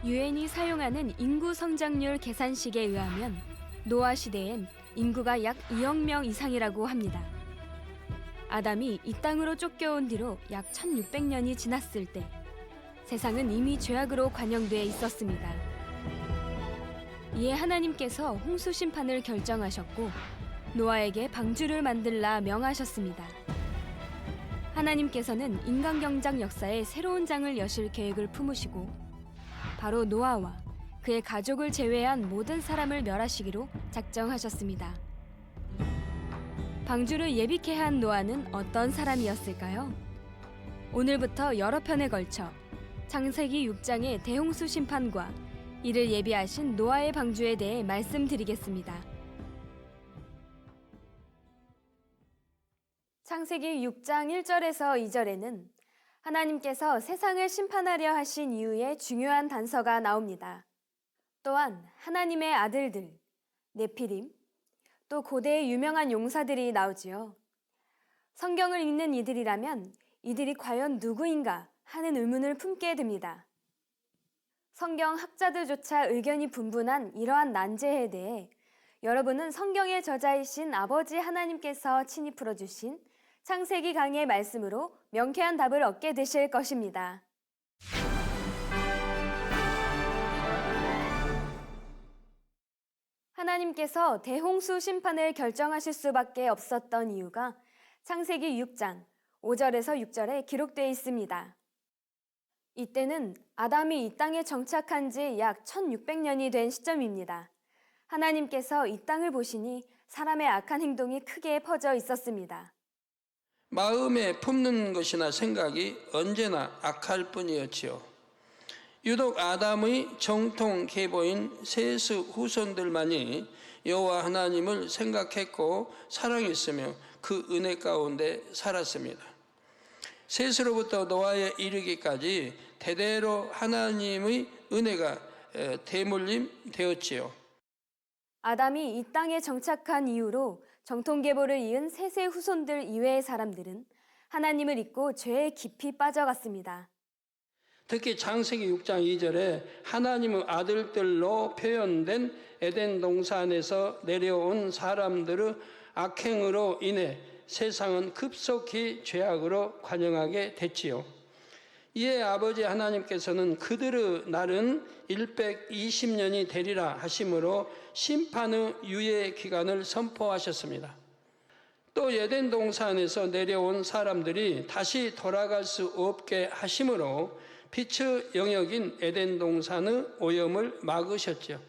유엔이 사용하는 인구 성장률 계산식에 의하면 노아 시대엔 인구가 약 2억 명 이상이라고 합니다. 아담이 이 땅으로 쫓겨온 뒤로 약 1600년이 지났을 때 세상은 이미 죄악으로 관영돼 있었습니다. 이에 하나님께서 홍수 심판을 결정하셨고 노아에게 방주를 만들라 명하셨습니다. 하나님께서는 인간경작 역사에 새로운 장을 여실 계획을 품으시고 바로 노아와 그의 가족을 제외한 모든 사람을 멸하시기로 작정하셨습니다. 방주를 예비케 한 노아는 어떤 사람이었을까요? 오늘부터 여러 편에 걸쳐 창세기 6장의 대홍수 심판과 이를 예비하신 노아의 방주에 대해 말씀드리겠습니다. 창세기 6장 1절에서 2절에는 하나님께서 세상을 심판하려 하신 이유의 중요한 단서가 나옵니다. 또한 하나님의 아들들, 네피림, 또 고대의 유명한 용사들이 나오지요. 성경을 읽는 이들이라면 이들이 과연 누구인가 하는 의문을 품게 됩니다. 성경 학자들조차 의견이 분분한 이러한 난제에 대해 여러분은 성경의 저자이신 아버지 하나님께서 친히 풀어주신 창세기 강의 말씀으로 명쾌한 답을 얻게 되실 것입니다. 하나님께서 대홍수 심판을 결정하실 수밖에 없었던 이유가 창세기 6장 5절에서 6절에 기록되어 있습니다. 이때는 아담이 이 땅에 정착한 지 약 1600년이 된 시점입니다. 하나님께서 이 땅을 보시니 사람의 악한 행동이 크게 퍼져 있었습니다. 마음에 품는 것이나 생각이 언제나 악할 뿐이었지요. 유독 아담의 정통 계보인 셋의 후손들만이 여호와 하나님을 생각했고 사랑했으며 그 은혜 가운데 살았습니다. 셋으로부터 노아에 이르기까지 대대로 하나님의 은혜가 대물림 되었지요. 아담이 이 땅에 정착한 이후로 정통계보를 이은 셋의 후손들 이외의 사람들은 하나님을 잊고 죄에 깊이 빠져갔습니다. 특히 창세기 6장 2절에 하나님의 아들들로 표현된 에덴 동산에서 내려온 사람들의 악행으로 인해 세상은 급속히 죄악으로 관영하게 됐지요. 이에 아버지 하나님께서는 그들의 날은 120년이 되리라 하심으로 심판의 유예 기간을 선포하셨습니다. 또 에덴 동산에서 내려온 사람들이 다시 돌아갈 수 없게 하심으로 빛의 영역인 에덴 동산의 오염을 막으셨죠.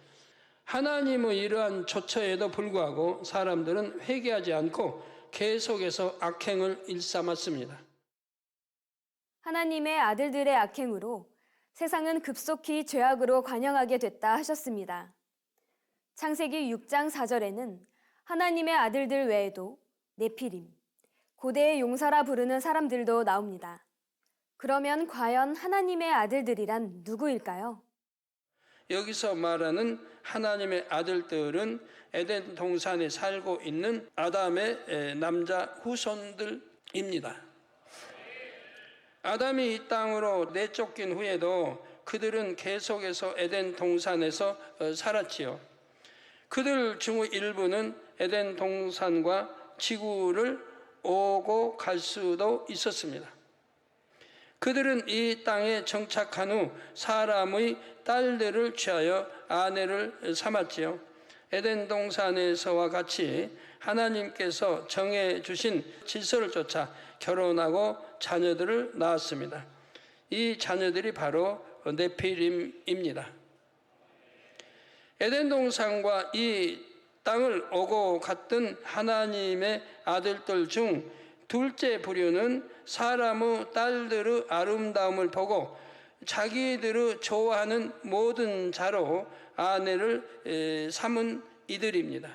하나님의 이러한 조처에도 불구하고 사람들은 회개하지 않고 계속해서 악행을 일삼았습니다. 하나님의 아들들의 악행으로 세상은 급속히 죄악으로 관영하게 됐다 하셨습니다. 창세기 6장 4절에는 하나님의 아들들 외에도 네피림, 고대의 용사라 부르는 사람들도 나옵니다. 그러면 과연 하나님의 아들들이란 누구일까요? 여기서 말하는 하나님의 아들들은 에덴 동산에 살고 있는 아담의 남자 후손들입니다. 아담이 이 땅으로 내쫓긴 후에도 그들은 계속해서 에덴 동산에서 살았지요. 그들 중의 일부는 에덴 동산과 지구를 오고 갈 수도 있었습니다. 그들은 이 땅에 정착한 후 사람의 딸들을 취하여 아내를 삼았지요. 에덴 동산에서와 같이 하나님께서 정해 주신 질서를 쫓아 결혼하고 자녀들을 낳았습니다. 이 자녀들이 바로 네피림입니다. 에덴 동산과 이 땅을 오고 갔던 하나님의 아들들 중 둘째 부류는 사람의 딸들의 아름다움을 보고 자기들의 좋아하는 모든 자로 아내를 삼은 이들입니다.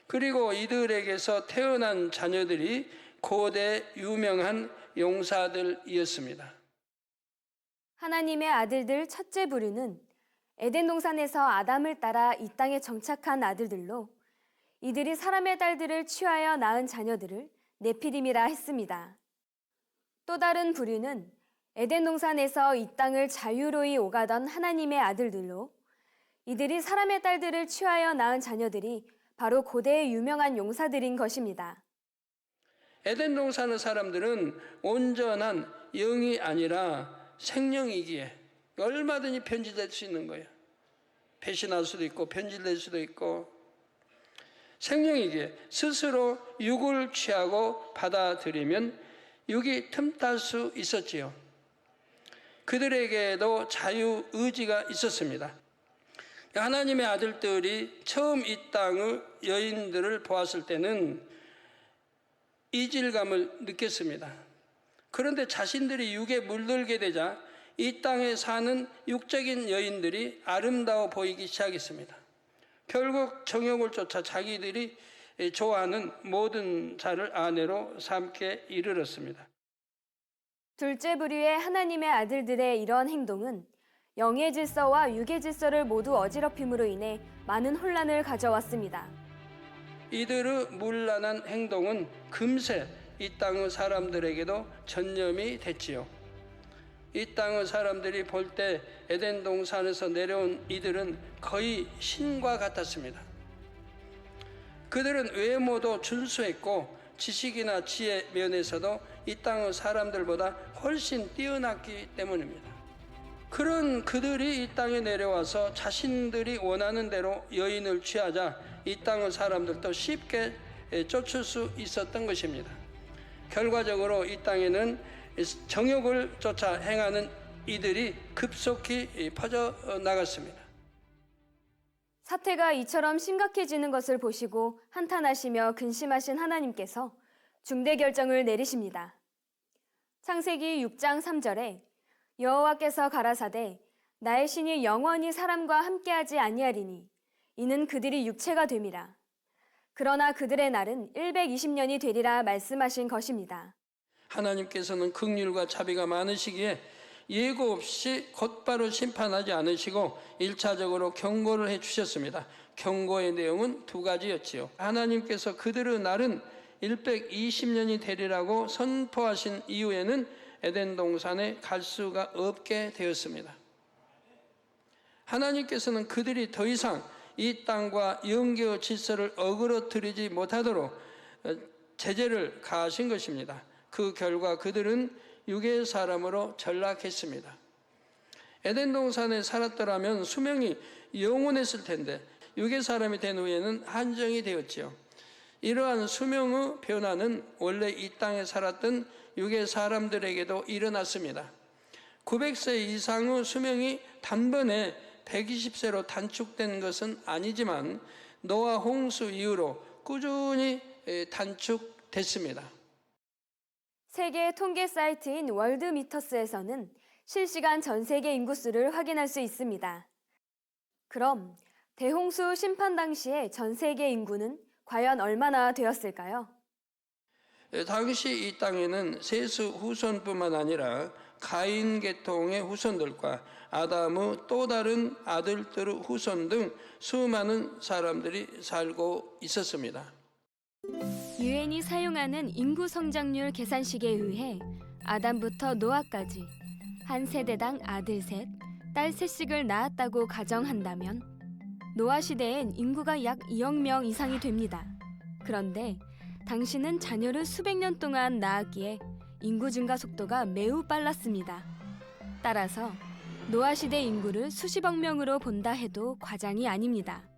그리고 이들에게서 태어난 자녀들이 고대 유명한 용사들이었습니다. 하나님의 아들들 첫째 부류는 에덴 동산에서 아담을 따라 이 땅에 정착한 아들들로 이들이 사람의 딸들을 취하여 낳은 자녀들을 네피림이라 했습니다. 또 다른 부류는 에덴 동산에서 이 땅을 자유로이 오가던 하나님의 아들들로 이들이 사람의 딸들을 취하여 낳은 자녀들이 바로 고대의 유명한 용사들인 것입니다. 에덴 동산의 사람들은 온전한 영이 아니라 생명이기에 얼마든지 변질될 수 있는 거예요. 배신할 수도 있고 변질될 수도 있고, 생명이기에 스스로 육을 취하고 받아들이면 육이 틈탈 수 있었지요. 그들에게도 자유의지가 있었습니다. 하나님의 아들들이 처음 이 땅의 여인들을 보았을 때는 이질감을 느꼈습니다. 그런데 자신들이 육에 물들게 되자 이 땅에 사는 육적인 여인들이 아름다워 보이기 시작했습니다. 결국 정욕을 쫓아 자기들이 좋아하는 모든 자를 아내로 삼게 이르렀습니다. 둘째 부류의 하나님의 아들들의 이런 행동은 영의 질서와 육의 질서를 모두 어지럽힘으로 인해 많은 혼란을 가져왔습니다. 이들의 문란한 행동은 금세 이 땅의 사람들에게도 전염이 됐지요. 이 땅의 사람들이 볼 때 에덴 동산에서 내려온 이들은 거의 신과 같았습니다. 그들은 외모도 준수했고 지식이나 지혜 면에서도 이 땅의 사람들보다 훨씬 뛰어났기 때문입니다. 그런 그들이 이 땅에 내려와서 자신들이 원하는 대로 여인을 취하자 이 땅의 사람들도 쉽게 쫓을 수 있었던 것입니다. 결과적으로 이 땅에는 정욕을 쫓아 행하는 이들이 급속히 퍼져나갔습니다. 사태가 이처럼 심각해지는 것을 보시고 한탄하시며 근심하신 하나님께서 중대 결정을 내리십니다. 창세기 6장 3절에 여호와께서 가라사대 나의 신이 영원히 사람과 함께하지 아니하리니 이는 그들이 육체가 됨이라. 그러나 그들의 날은 120년이 되리라 말씀하신 것입니다. 하나님께서는 긍휼과 자비가 많으시기에 예고 없이 곧바로 심판하지 않으시고 1차적으로 경고를 해주셨습니다. 경고의 내용은 두 가지였지요. 하나님께서 그들의 날은 120년이 되리라고 선포하신 이후에는 에덴 동산에 갈 수가 없게 되었습니다. 하나님께서는 그들이 더 이상 이 땅과 영계의 질서를 어그러뜨리지 못하도록 제재를 가하신 것입니다. 그 결과 그들은 육의 사람으로 전락했습니다. 에덴 동산에 살았더라면 수명이 영원했을 텐데 육의 사람이 된 후에는 한정이 되었지요. 이러한 수명의 변화는 원래 이 땅에 살았던 육의 사람들에게도 일어났습니다. 900세 이상의 수명이 단번에 120세로 단축된 것은 아니지만 노아 홍수 이후로 꾸준히 단축됐습니다. 세계 통계 사이트인 월드미터스에서는 실시간 전 세계 인구수를 확인할 수 있습니다. 그럼 대홍수 심판 당시의 전 세계 인구는 과연 얼마나 되었을까요? 당시 이 땅에는 셋의 후손뿐만 아니라 가인 계통의 후손들과 아담의 또 다른 아들들의 후손 등 수많은 사람들이 살고 있었습니다. 유엔이 사용하는 인구 성장률 계산식에 의해 아담부터 노아까지 한 세대당 아들 셋, 딸 셋씩을 낳았다고 가정한다면 노아 시대엔 인구가 약 2억 명 이상이 됩니다. 그런데 당시는 자녀를 수백 년 동안 낳았기에 인구 증가 속도가 매우 빨랐습니다. 따라서 노아 시대 인구를 수십억 명으로 본다 해도 과장이 아닙니다.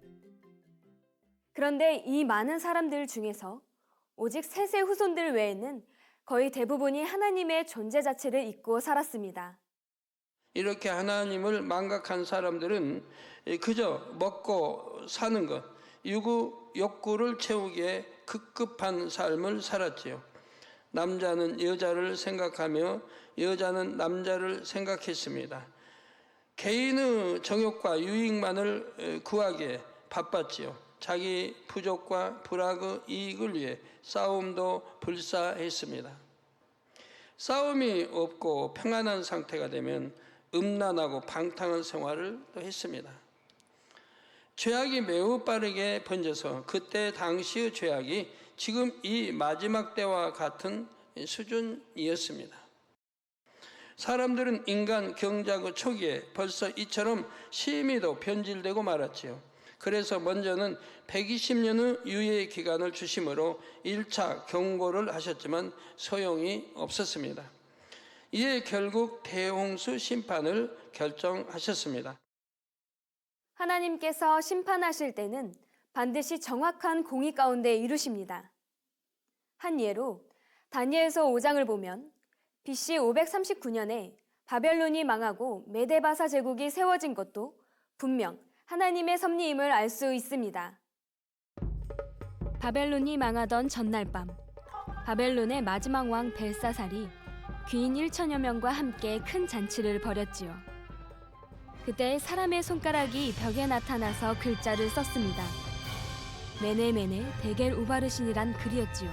그런데 이 많은 사람들 중에서 오직 셋의 후손들 외에는 거의 대부분이 하나님의 존재 자체를 잊고 살았습니다. 이렇게 하나님을 망각한 사람들은 그저 먹고 사는 것, 욕구를 채우기에 급급한 삶을 살았지요. 남자는 여자를 생각하며 여자는 남자를 생각했습니다. 개인의 정욕과 유익만을 구하기에 바빴지요. 자기 부족과 불악의 이익을 위해 싸움도 불사했습니다. 싸움이 없고 평안한 상태가 되면 음란하고 방탕한 생활을 또 했습니다. 죄악이 매우 빠르게 번져서 그때 당시의 죄악이 지금 이 마지막 때와 같은 수준이었습니다. 사람들은 인간 경작의 초기에 벌써 이처럼 심히도 변질되고 말았지요. 그래서 먼저는 120년의 유예 기간을 주심으로 1차 경고를 하셨지만 소용이 없었습니다. 이에 결국 대홍수 심판을 결정하셨습니다. 하나님께서 심판하실 때는 반드시 정확한 공의 가운데 이루십니다. 한 예로 다니엘서 5장을 보면 BC 539년에 바벨론이 망하고 메데바사 제국이 세워진 것도 분명 하나님의 섭리임을 알 수 있습니다. 바벨론이 망하던 전날 밤, 바벨론의 마지막 왕 벨사살이 귀인 1천여 명과 함께 큰 잔치를 벌였지요. 그때 사람의 손가락이 벽에 나타나서 글자를 썼습니다. 메네메네 데겔 우바르신이란 글이었지요.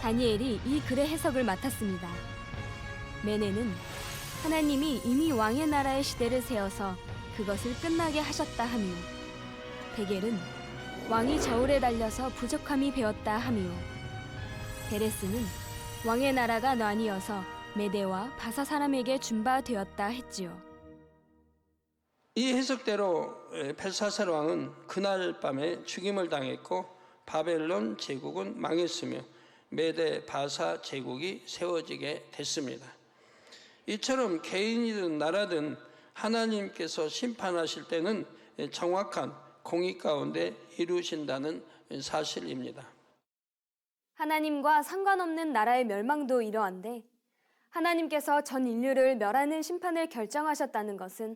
다니엘이 이 글의 해석을 맡았습니다. 메네는 하나님이 이미 왕의 나라의 시대를 세워서 그것을 끝나게 하셨다 하며, 데겔은 왕이 저울에 달려서 부족함이 배었다 하며, 베레스는 왕의 나라가 나뉘어서 메대와 바사 사람에게 준바되었다 했지요. 이 해석대로 벨사살 왕은 그날 밤에 죽임을 당했고 바벨론 제국은 망했으며 메데 바사 제국이 세워지게 됐습니다. 이처럼 개인이든 나라든 하나님께서 심판하실 때는 정확한 공의 가운데 이루신다는 사실입니다. 하나님과 상관없는 나라의 멸망도 이러한데 하나님께서 전 인류를 멸하는 심판을 결정하셨다는 것은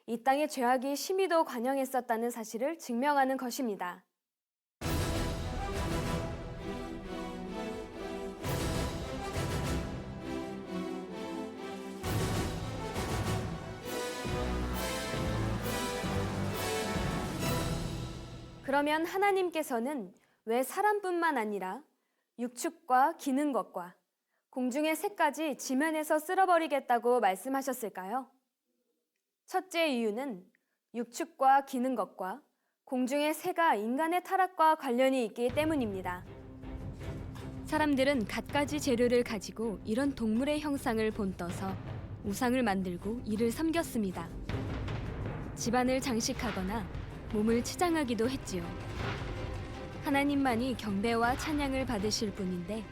이 땅의 죄악이 심히도 관영했었다는 사실을 증명하는 것입니다. 그러면 하나님께서는 왜 사람뿐만 아니라 육축과 기는 것과 공중의 새까지 지면에서 쓸어버리겠다고 말씀하셨을까요? 첫째 이유는 육축과 기는 것과 공중의 새가 인간의 타락과 관련이 있기 때문입니다. 사람들은 갖가지 재료를 가지고 이런 동물의 형상을 본떠서 우상을 만들고 이를 섬겼습니다. 집안을 장식하거나 몸을 치장하기도 했지요. 하나님만이 경배와 찬양을 받으실 분인데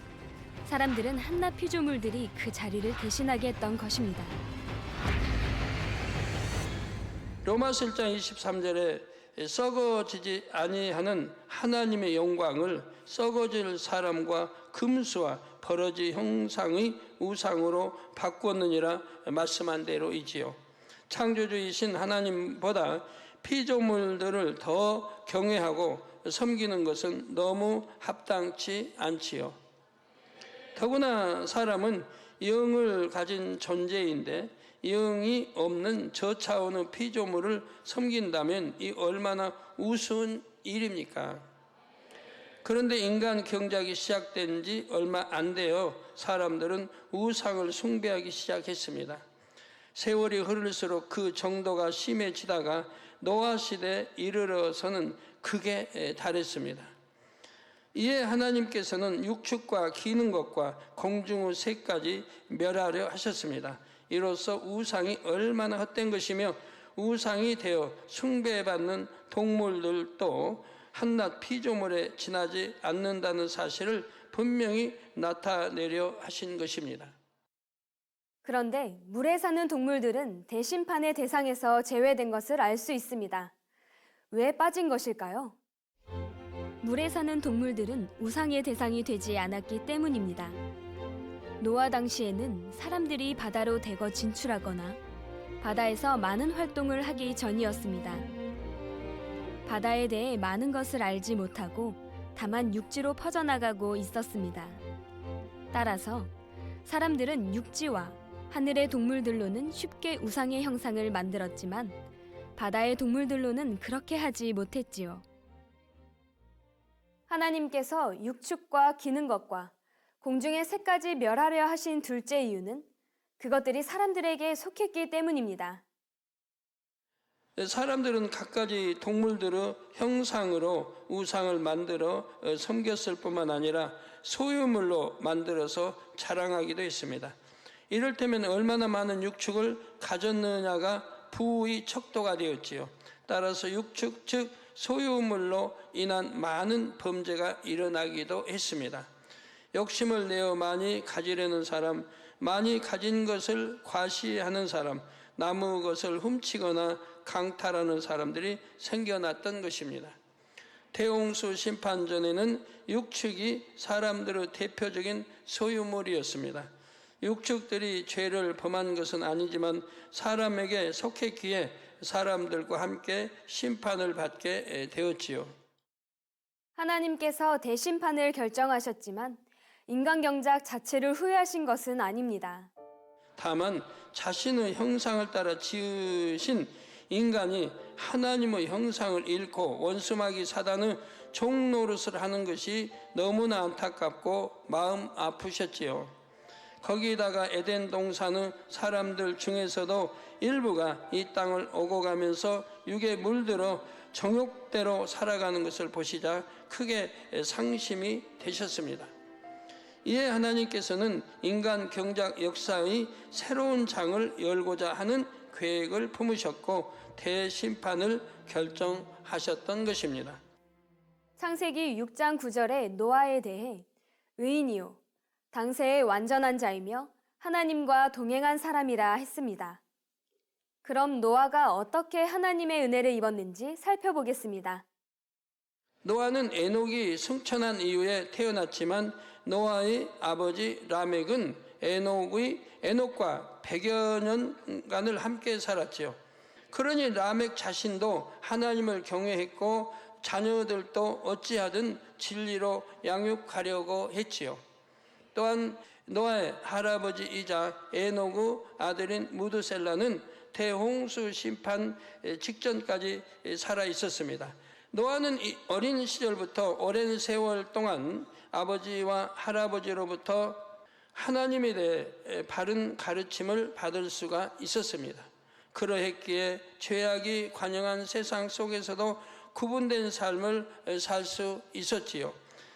사람들은 한낱 피조물들이 그 자리를 대신하게 했던 것입니다. 로마서 1장 23절에 썩어지지 아니하는 하나님의 영광을 썩어질 사람과 금수와 버러지 형상의 우상으로 바꾸었느니라 말씀한 대로이지요. 창조주이신 하나님보다 피조물들을 더 경외하고 섬기는 것은 너무 합당치 않지요. 더구나 사람은 영을 가진 존재인데 영이 없는 저 차원의 피조물을 섬긴다면 이 얼마나 우스운 일입니까? 그런데 인간 경작이 시작된 지 얼마 안 되어 사람들은 우상을 숭배하기 시작했습니다. 세월이 흐를수록 그 정도가 심해지다가 노아 시대에 이르러서는 극에 달했습니다. 이에 하나님께서는 육축과 기는 것과 공중의 새까지 멸하려 하셨습니다. 이로써 우상이 얼마나 헛된 것이며 우상이 되어 숭배받는 동물들도 한낱 피조물에 지나지 않는다는 사실을 분명히 나타내려 하신 것입니다. 그런데 물에 사는 동물들은 대심판의 대상에서 제외된 것을 알 수 있습니다. 왜 빠진 것일까요? 물에 사는 동물들은 우상의 대상이 되지 않았기 때문입니다. 노아 당시에는 사람들이 바다로 대거 진출하거나 바다에서 많은 활동을 하기 전이었습니다. 바다에 대해 많은 것을 알지 못하고 다만 육지로 퍼져나가고 있었습니다. 따라서 사람들은 육지와 하늘의 동물들로는 쉽게 우상의 형상을 만들었지만 바다의 동물들로는 그렇게 하지 못했지요. 하나님께서 육축과 기는 것과 공중의 새까지 멸하려 하신 둘째 이유는 그것들이 사람들에게 속했기 때문입니다. 사람들은 갖가지 동물들의 형상으로 우상을 만들어 섬겼을 뿐만 아니라 소유물로 만들어서 자랑하기도 했습니다. 이를테면 얼마나 많은 육축을 가졌느냐가 부의 척도가 되었지요. 따라서 육축 즉 소유물로 인한 많은 범죄가 일어나기도 했습니다. 욕심을 내어 많이 가지려는 사람, 많이 가진 것을 과시하는 사람, 남의 것을 훔치거나 강탈하는 사람들이 생겨났던 것입니다. 대홍수 심판 전에는 육축이 사람들의 대표적인 소유물이었습니다. 육축들이 죄를 범한 것은 아니지만 사람에게 속했기에 사람들과 함께 심판을 받게 되었지요. 하나님께서 대심판을 결정하셨지만 인간 경작 자체를 후회하신 것은 아닙니다. 다만 자신의 형상을 따라 지으신 인간이 하나님의 형상을 잃고 원수마귀 사단의 종노릇을 하는 것이 너무나 안타깝고 마음 아프셨지요. 거기다가 에덴 동산의 사람들 중에서도 일부가 이 땅을 오고 가면서 육에 물들어 정욕대로 살아가는 것을 보시자 크게 상심이 되셨습니다. 이에 하나님께서는 인간 경작 역사의 새로운 장을 열고자 하는 계획을 품으셨고 대심판을 결정하셨던 것입니다. 창세기 6장 9절에 노아에 대해 의인이요 당세의 완전한 자이며 하나님과 동행한 사람이라 했습니다. 그럼 노아가 어떻게 하나님의 은혜를 입었는지 살펴보겠습니다. 노아는 에녹이 승천한 이후에 태어났지만 노아의 아버지 라멕은 에녹과 100여 년간을 함께 살았지요. 그러니 라멕 자신도 하나님을 경외했고 자녀들도 어찌하든 진리로 양육하려고 했지요. 또한 노아의 할아버지이자 에녹의 아들인 무드셀라는 대홍수 심판 직전까지 살아 있었습니다. 노아는 어린 시절부터 오랜 세월 동안 아버지와 할아버지로부터 하나님에 대해 바른 가르침을 받을 수가 있었습니다. 그러했기에 죄악이 관영한 세상 속에서도 구분된 삶을 살 수 있었지요.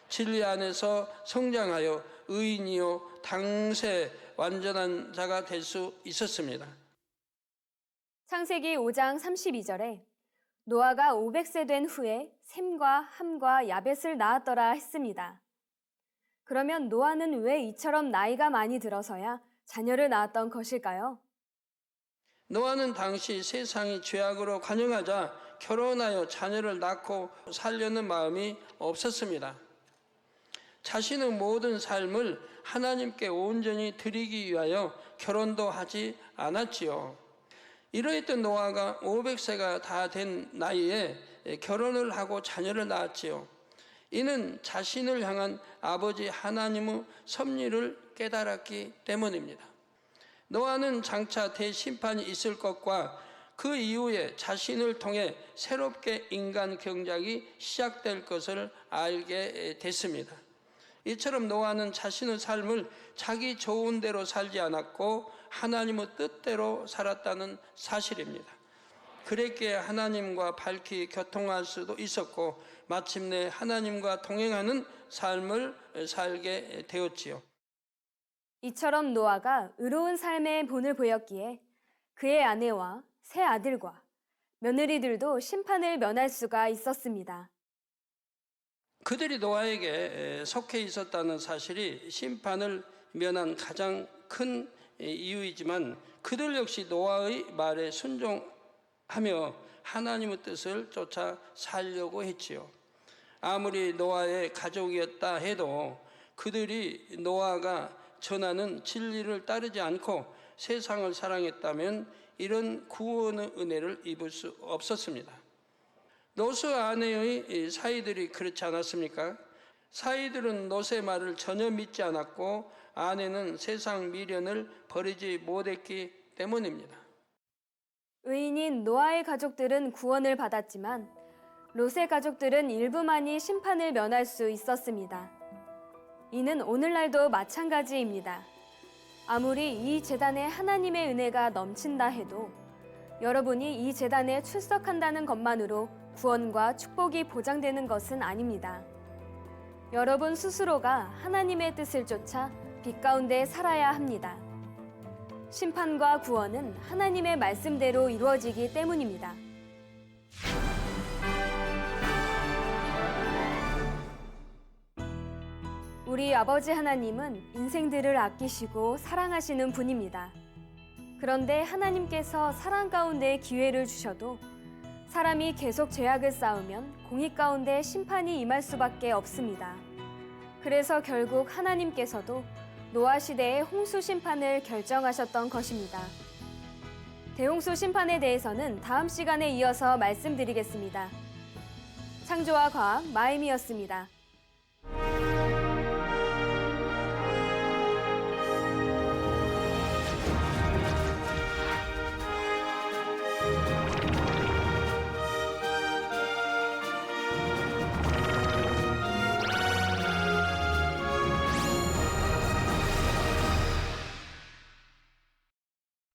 진리 안에서 성장하여 의인이요 당세 완전한 자가 될 수 있었습니다. 창세기 5장 32절에 노아가 500세 된 후에 셈과 함과 야벳을 낳았더라 했습니다. 그러면 노아는 왜 이처럼 나이가 많이 들어서야 자녀를 낳았던 것일까요? 노아는 당시 세상이 죄악으로 관영하자 결혼하여 자녀를 낳고 살려는 마음이 없었습니다. 자신의 모든 삶을 하나님께 온전히 드리기 위하여 결혼도 하지 않았지요. 이러했던 노아가 500세가 다 된 나이에 결혼을 하고 자녀를 낳았지요. 이는 자신을 향한 아버지 하나님의 섭리를 깨달았기 때문입니다. 노아는 장차 대심판이 있을 것과 그 이후에 자신을 통해 새롭게 인간 경작이 시작될 것을 알게 됐습니다. 이처럼 노아는 자신의 삶을 자기 좋은 대로 살지 않았고 하나님의 뜻대로 살았다는 사실입니다. 그랬기에 하나님과 밝히 교통할 수도 있었고 마침내 하나님과 동행하는 삶을 살게 되었지요. 이처럼 노아가 의로운 삶의 본을 보였기에 그의 아내와 세 아들과 며느리들도 심판을 면할 수가 있었습니다. 그들이 노아에게 속해 있었다는 사실이 심판을 면한 가장 큰 이유이지만 그들 역시 노아의 말에 순종하며 하나님의 뜻을 쫓아 살려고 했지요. 아무리 노아의 가족이었다 해도 그들이 노아가 전하는 진리를 따르지 않고 세상을 사랑했다면 이런 구원의 은혜를 입을 수 없었습니다. 롯의 아내의 사이들이 그렇지 않았습니까? 사이들은 롯의 말을 전혀 믿지 않았고 아내는 세상 미련을 버리지 못했기 때문입니다. 의인인 노아의 가족들은 구원을 받았지만 롯의 가족들은 일부만이 심판을 면할 수 있었습니다. 이는 오늘날도 마찬가지입니다. 아무리 이 제단에 하나님의 은혜가 넘친다 해도 여러분이 이 제단에 출석한다는 것만으로 구원과 축복이 보장되는 것은 아닙니다. 여러분 스스로가 하나님의 뜻을 쫓아 빛 가운데 살아야 합니다. 심판과 구원은 하나님의 말씀대로 이루어지기 때문입니다. 우리 아버지 하나님은 인생들을 아끼시고 사랑하시는 분입니다. 그런데 하나님께서 사랑 가운데 기회를 주셔도 사람이 계속 죄악을 쌓으면 공의 가운데 심판이 임할 수밖에 없습니다. 그래서 결국 하나님께서도 노아 시대의 홍수 심판을 결정하셨던 것입니다. 대홍수 심판에 대해서는 다음 시간에 이어서 말씀드리겠습니다. 창조와 과학 마임이었습니다.